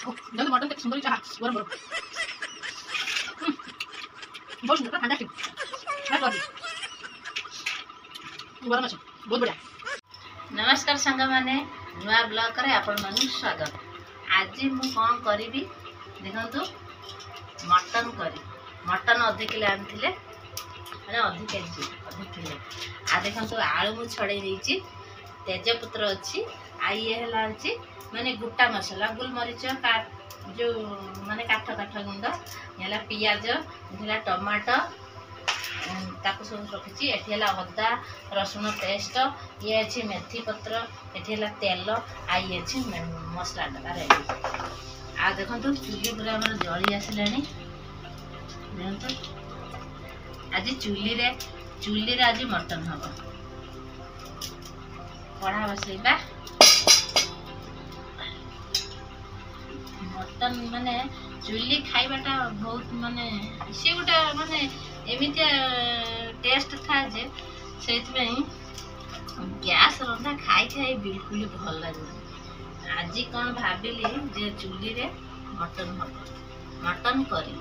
जल्दी मटन के सुंदर चाह गरम गरम बहुत सुंदर ठंडा ठीक है गरम আছে बहुत बढ़िया। नमस्कार सांग माने नुआ ब्लॉग रे आपण मानु स्वागत। आज मु कौन करी देखु मटन करी मटन अधिक किलो आनी मैंने अधिक केजी अधिक किलो आ देखो आलू मु छड़े नहीं तेजपत्र अच्छी आ ये है माने गोटा मसला गोलमरीच जो माने काठ काठ गुंड है पियाज है टमाटो ताको सब रखी एठी अदा रसुण पेस्ट ये अच्छे मेथी पत्र एठी तेल आ ये अच्छे मसला डा रेडी आ देखो चुली पूरा आम जली आसला देखो आज चुली आज मटन हम कड़ा बसैबा मटन माने चुली खाइबाटा बहुत माने सी गोटे माने एमितिया टेस्ट था जे से गैस रंधा खाई खाई बिल्कुल भल लगे। आज कौन भाविली जे चुली रे मटन हम मटन करी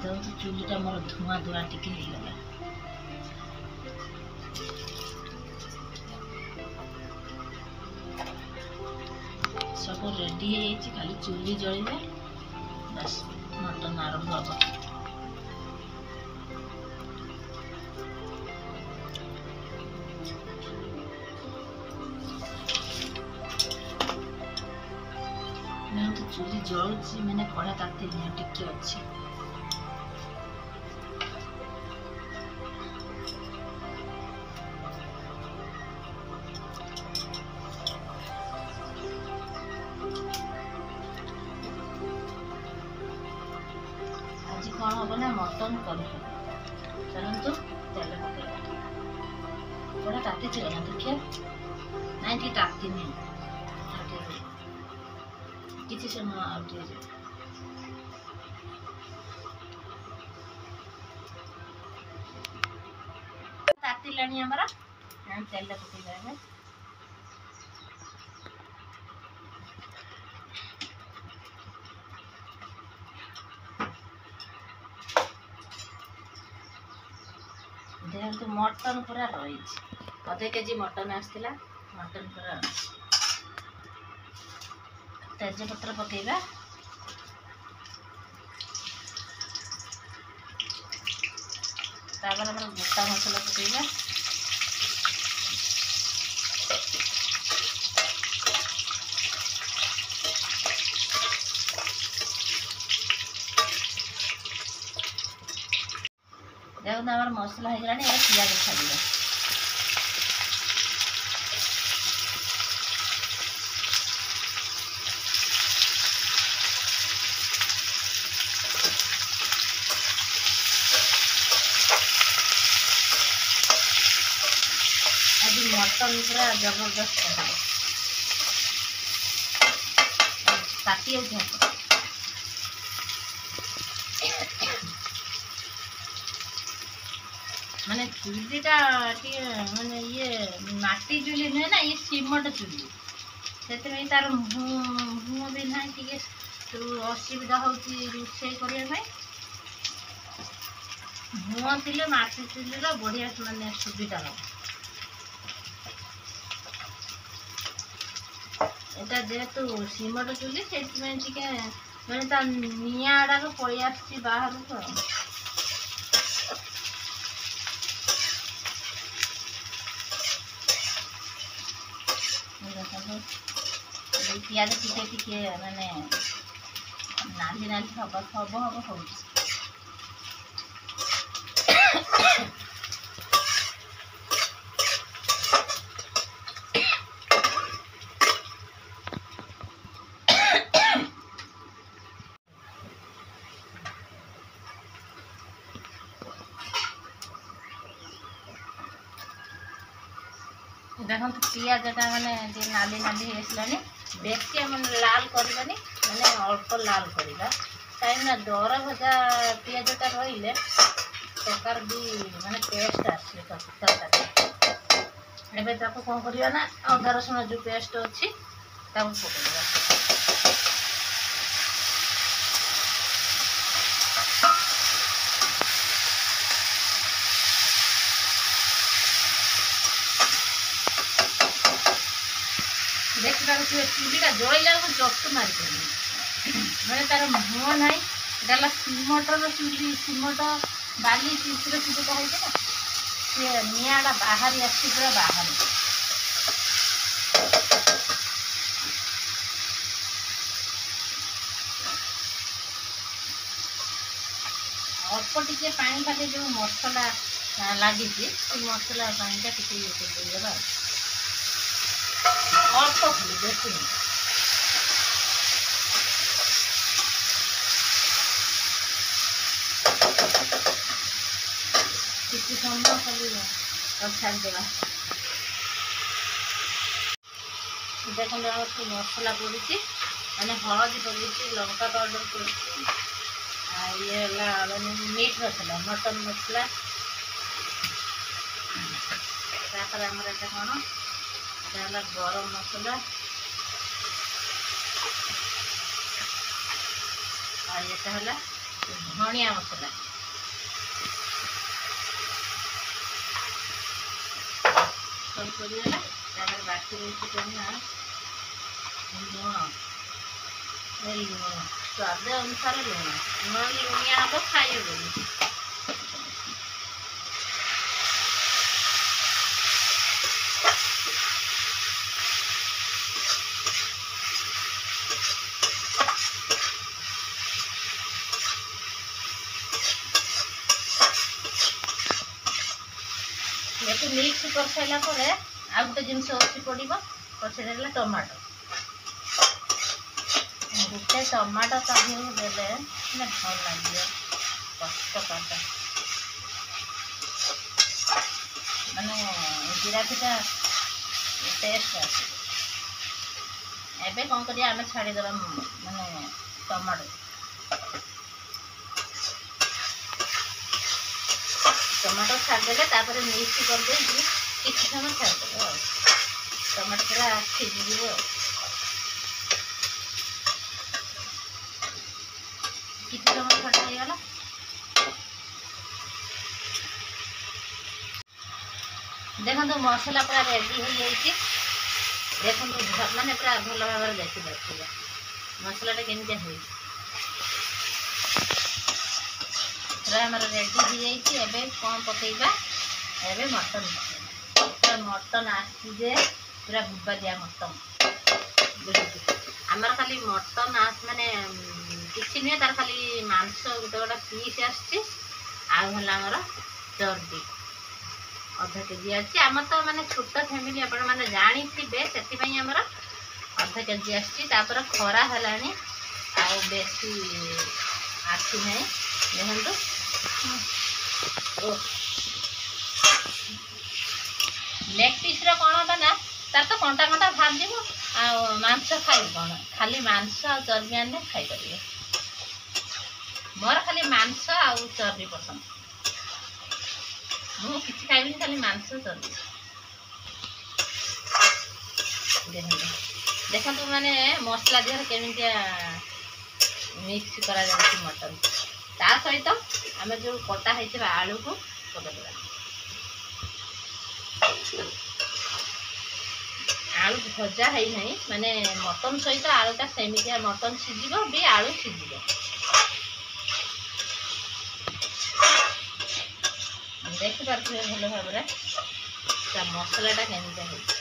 जो चुलीटा मोर धुआं धुआं टिके गला सब रेडी है खाली चुली जलिए बस मटन आरंभ हम। तो चुली जलुची मैंने कड़ा ताती टिके अच्छी कौन हम ना मटन कर चलतु तेल पकड़ा थोड़ा ताती चले ना देखिए ना ठीक ताती नहीं किसी समय आउटे ताती लानी हमारा तेल पकड़ा देखो मटन पूरा रही अधे केजी मटन आसला मटन पूरा तेजपत्र पकेगा तापर गोटा मसला पकेगा देखो हमार मसला हो गला पियाज छाड़िए आज मटन पूरा जबरदस्त काटी माने चुलीटा माने ये माटी चुली नुहे ना ये सीमट चुली से तार मुह भी ना टे असुविधा होषे करने मुह थे माटी चुली बढ़िया माने सुविधा हम एटा जेहेतु सीमट चुली से माने निआ गुड़ाक पलि आस बाहर को पियाज टिके टिके माने नाली नाली हम हम हम हो देखो पियाजटा माने नाली नाली आसलानी बेसी लाल करबानी माने अल्प लाल करवा कहीं दर भजा पियाजटा रही प्रकार भी माने टेस्ट आसे तरकारी ଏବେ ତାକୁ କ'ଣ କରିବା ନା ଅଦା ରସୁଣ ଯେଉଁ ପେଷ୍ଟ ଅଛି ତାକୁ ପକାଇବା। ଦେଖିପାରୁଥିବେ ଚୁଲିଟା ଜଳିଲା ବେଳକୁ ଜଷ୍ଟ ମାରିପାରିବି ମାନେ ତାର ମୁହଁ ନାହିଁ। ଏଇଟା ହେଲା ସିମଟର ଚୁଲି, ସିମଟ ବାଲି ଚିପ୍ସର ଚୁଲିଟା ହେଇଛି ନା, ସିଏ ନିଆଁଟା ବାହାରି ଆସିଛି ପୁରା ବାହାରି। ଅଳ୍ପ ଟିକେ ପାଣି ଖାଲି ଯେଉଁ ମସଲା ଲାଗିଛି ସେ ମସଲା ପାଣିଟା ଟିକେ ଇଏ କରିଦେବା ଅଳ୍ପ ଖାଲି, ବେଶୀ ନାହିଁ। କିଛି ସମୟ ଖାଲି ଛାଡ଼ିଦେବା। ଦେଖନ୍ତୁ ଆମର ସବୁ ମସଲା ପଡ଼ୁଛି, ମାନେ ହଳଦୀ ପଡ଼ିଛି, ଲଙ୍କା ପାଉଡ଼ର ପଡ଼ୁଛି, ଆଉ ଇଏ ହେଲା ମାନେ ମିଟ୍ ମସଲା, ମଟନ୍ ମସଲା। ତାପରେ ଆମର ଏଇଟା କ'ଣ, ଏଇଟା ହେଲା ଗରମ ମସଲା, ଆଉ ଏଇଟା ହେଲା ଧନିଆ ମସଲା। ସବୁ କରିଦେଲା। ତାପରେ ବାକି ରହୁଛି କ'ଣ ନା ଲୁଣ, ଲୁଣ ସ୍ୱାଦ ଅନୁସାରେ ଲୁଣ, ନହେଲେ ଲୁଣିଆ ହେବ ଖାଇହେବନି। ଏକୁ ମିକ୍ସ କରିସାରିଲା ପରେ ଆଉ ଗୋଟେ ଜିନିଷ ଅଛି ପଡ଼ିବ, ସେଇଟା ହେଲା ଟମାଟୋ। ଗୋଟେ ଟମାଟୋ ତା ଦେହକୁ ଦେଲେ ମାନେ ଭଲ ଲାଗିବ, କଷ୍ଟକର ମାନେ ଜିରାଫିଟା ଟେଷ୍ଟ ଆସିବ। ଏବେ କ'ଣ କରିବା, ଆମେ ଛାଡ଼ିଦେବା ମାନେ ଟମାଟୋ। ଟମାଟୋ ଛାଡ଼ିଦେଲେ ତାପରେ ମିକ୍ସ କରିଦେଇକି କିଛି ସମୟ ଛାଡ଼ିଦେବ ଆଉ ଟମାଟୋ ପୁରା ସିଝିଯିବ। କିଛି ସମୟ ଛାଡ଼ି ହେଇଗଲା। ଦେଖନ୍ତୁ ମସଲା ପୁରା ରେଡ଼ି ହେଇଯାଇଛି। ଦେଖନ୍ତୁ ମାନେ ପୁରା ଭଲ ଭାବରେ ଦେଖିପାରୁଥିବ ମସଲାଟା କେମିତିଆ ହେଇଛି। ପୁରା ଆମର ରେଡ଼ି ହେଇଯାଇଛି। ଏବେ କ'ଣ ପକାଇବା, ଏବେ ମଟନ୍ ପକାଇବା। ମଟନ୍ ଆସିଛି ଯେ ପୁରା ବୁବାଦିଆ ମଟନ୍, ବୁଝୁଛି। ଆମର ଖାଲି ମଟନ୍ ମାନେ କିଛି ନୁହେଁ, ତାର ଖାଲି ମାଂସ ଗୋଟେ ଗୋଟେ ପିସ୍ ଆସିଛି, ଆଉ ହେଲା ଆମର ଚର୍ବି ଅଧା କେଜି ଅଛି। ଆମର ତ ମାନେ ଛୋଟ ଫ୍ୟାମିଲି, ଆପଣମାନେ ଜାଣିଥିବେ, ସେଥିପାଇଁ ଆମର ଅଧା କେଜି ଆସିଛି। ତାପରେ ଖରା ହେଲାଣି ଆଉ ବେଶୀ ଆସିନାହିଁ। ଦେଖନ୍ତୁ ଲେଗ୍ ପିସ୍ର କ'ଣ ହେବ ନା, ତାର ତ କଣ୍ଟା କଣ୍ଟା ଭାଜିବ, ଆଉ ମାଂସ ଖାଇବ କ'ଣ, ଖାଲି ମାଂସ ଆଉ ଚର୍ବି ଆଣିଲେ ଖାଇପାରିବେ। ମୋର ଖାଲି ମାଂସ ଆଉ ଚର୍ବି ପସନ୍ଦ, ମୁଁ କିଛି ଖାଇବିନି, ଖାଲି ମାଂସ ଚର୍ବି। ଦେଖନ୍ତୁ ମାନେ ମସଲା ଦେହରେ କେମିତିଆ ମିକ୍ସ କରାଯାଉଛି ମଟନ୍। ତା ସହିତ ଆମେ ଯେଉଁ କଟା ହେଇଥିବା ଆଳୁକୁ ପକାଇଦେବା। ଆଳୁ ଭଜା ହେଇନାହିଁ, ମାନେ ମଟନ୍ ସହିତ ଆଳୁଟା ସେମିତିଆ, ମଟନ୍ ସିଝିବ ବି ଆଳୁ ସିଝିବ। ଦେଖିପାରୁଥିବେ ଭଲ ଭାବରେ ତା ମସଲାଟା କେମିତିଆ ହେଇଛି।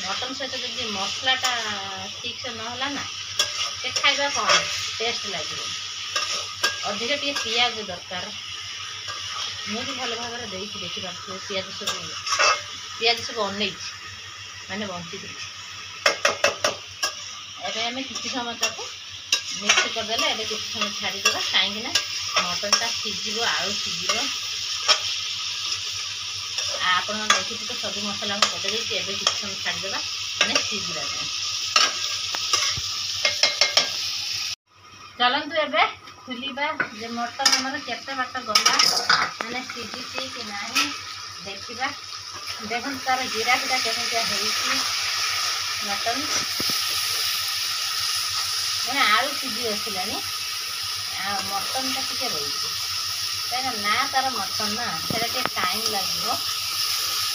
ମଟନ୍ ସହିତ ଯଦି ମସଲାଟା ଠିକ୍ସେ ନହେଲା ନା, ସେ ଖାଇବା କ'ଣ ଟେଷ୍ଟ ଲାଗିବ। ଅଧିକ ଟିକେ ପିଆଜ ଦରକାର। ମୁଁ ବି ଭଲ ଭାବରେ ଦେଇଛି, ଦେଖିପାରୁଥିବେ ପିଆଜ ସବୁ ଅନେଇଛି, ମାନେ ବଞ୍ଚି ଦେଇଛି। ଏବେ ଆମେ କିଛି ସମୟ ତାକୁ ମିକ୍ସ କରିଦେଲେ, ଏବେ କିଛି ସମୟ ଛାଡ଼ିଦେବା, କାହିଁକିନା ମଟନ୍ଟା ସିଝିବ, ଆଳୁ ସିଝିବ। ଆପଣ ଦେଖିଛୁ ତ ସବୁ ମସଲା ମୁଁ ପକାଇ ଦେଇଛି। ଏବେ କିଛି ସମୟ ଛାଡ଼ିଦେବା, ମାନେ ସିଝିବା ପାଇଁ। ଚାଲନ୍ତୁ ଏବେ ଖୋଲିବା ଯେ ମଟନ୍ ଆମର କେତେ ବାଟ ଗଲା, ମାନେ ସିଝିଛି କି ନାହିଁ ଦେଖିବା। देखो तार गिराफीटा केमी मटन मैंने आलू सीझी आसला मटनटा टी रही कहीं ना तार मटन ना से टाइम लगे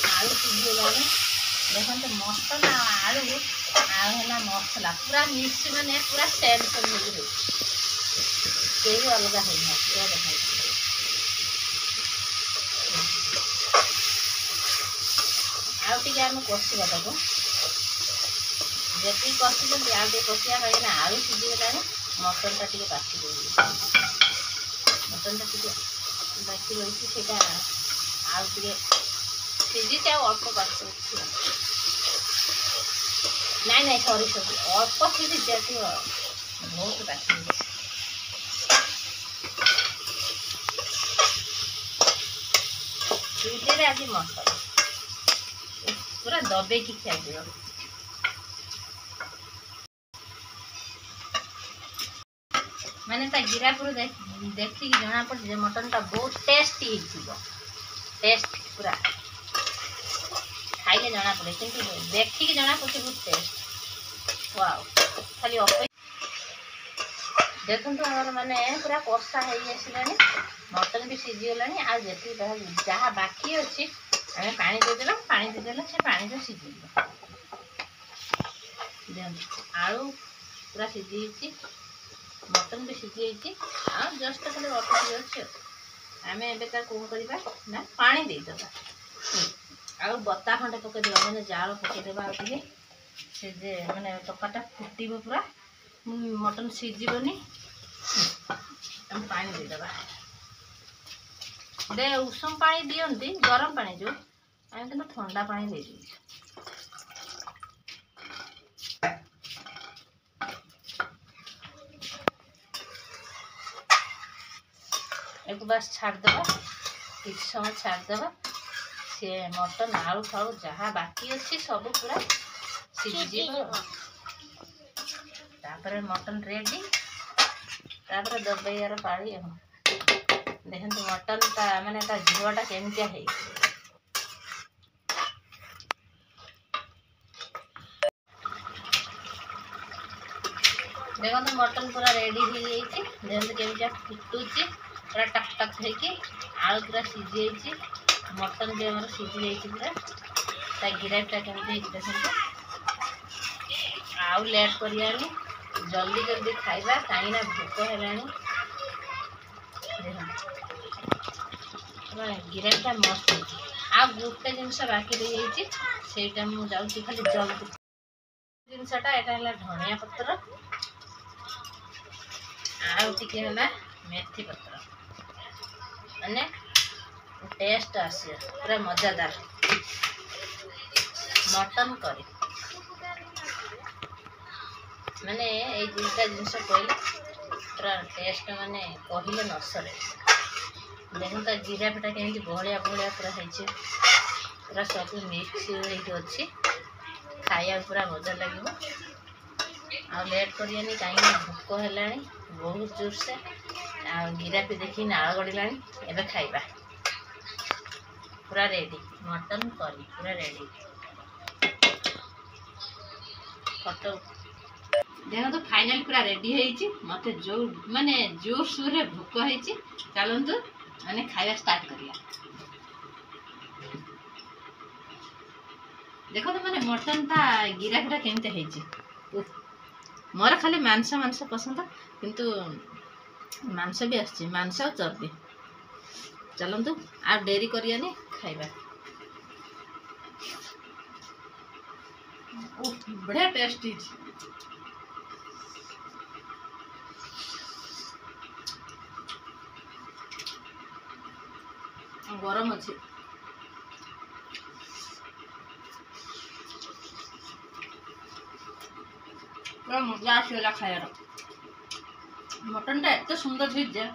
आलू सीझीगला देखो मटन आलू है मसला पूरा मिक्स मैंने पूरा सेम सेम कहीं अलग है देखा आउटे आम कषा ताको जी कषुँच आउटे कषा कहीं आलू सीझीगला मटनटा टी बाकी रही मटनटा टी बाकी रही से आउटे सीझी अल्प बाकी नाई नाई सॉरी सॉरी अल्प सीझी बहुत बाकी सीझे आज मटन पूरा दबे की खिया मैंने गिरापुर देखिए जना पड़े मटनटा बहुत टेस्टी टेस्ट पूरा खाइले जना पड़े कि देखिए जना पड़े बहुत टेस्ट वाओ खाली देखो आम मैंने पूरा कषा हो आसला मटन भी सीझीगला आती जहाँ बाकी अच्छी आम पानी देदेला से पानी तो सीझी आलू पूरा सीझी मटन भी सीझी जस्ट खाली अटकी अच्छे आम एवं कौन करवा ना पानी देदेबा आउ बता खंडे पकईदेवा मैंने जाल पकईदेवा से मैंने तकाटा फुटब पूरा मटन सीझीबनी पानी देदेबा दे उषम पानी दियंती गरम पानी जो आम कि ठंडा पानी दे एक बस छाड़देवा किछ समय छाड़देवा सी मटन आलू फालू जहाँ बाकी अच्छी सब पूरा सीझी तापर मटन रेडी तापर दबाइयार पाड़ी देखते मटन माने झोलटा केमिया है देखो मटन पूरा रेडी हो देखते केमिया फुटुची पूरा टक टक होगी आलू पूरा सीझी मटन भी आम सीझी पूरा गिराफीटा केमी देखते आउ लेट करियानी जल्दी जल्दी खाइबा कहीं भोक है गिराफीटा मस्त आ गोटे जिनस बाकी रही से मुझे खाली जल्दी जिनसटा यहाँ धनिया पत्र आउे मेथी पत्र मैंने टेस्ट आस पूरा मजादार मटन करी मैंने ये दुईटा जिनस कहले पूरा टेस्ट माने कहले न सरे देखो गिराफीटा केमी बहलिया बहलिया पूरा है पूरा सब मिक्स अच्छी खाया पूरा मजा लगे आ लेट करियानी कहीं भोक है बहुत जोर से आ गिराफी देखी नाल गड़िला एवं खाइबा पूरा रेडी मटन करी पूरा रेडी फोटो देखो तो फाइनल पूरा रेडी है मत जो माने जोर सोर भोक है चलतु मैंने खाଇବା स्टार्ट करिया देखो तो मैंने मटन ता गिराफीटा केमते है मोर खाली मांस मांस पसंद किंतु मांस भी आसछि मांस और चर्बी चलतु आ डेरी करियानी खाइबा बढ़िया टेस्टी गरम अच्छी पूरा मजा आसगला खायार मटन टा एत सुंदर सीझे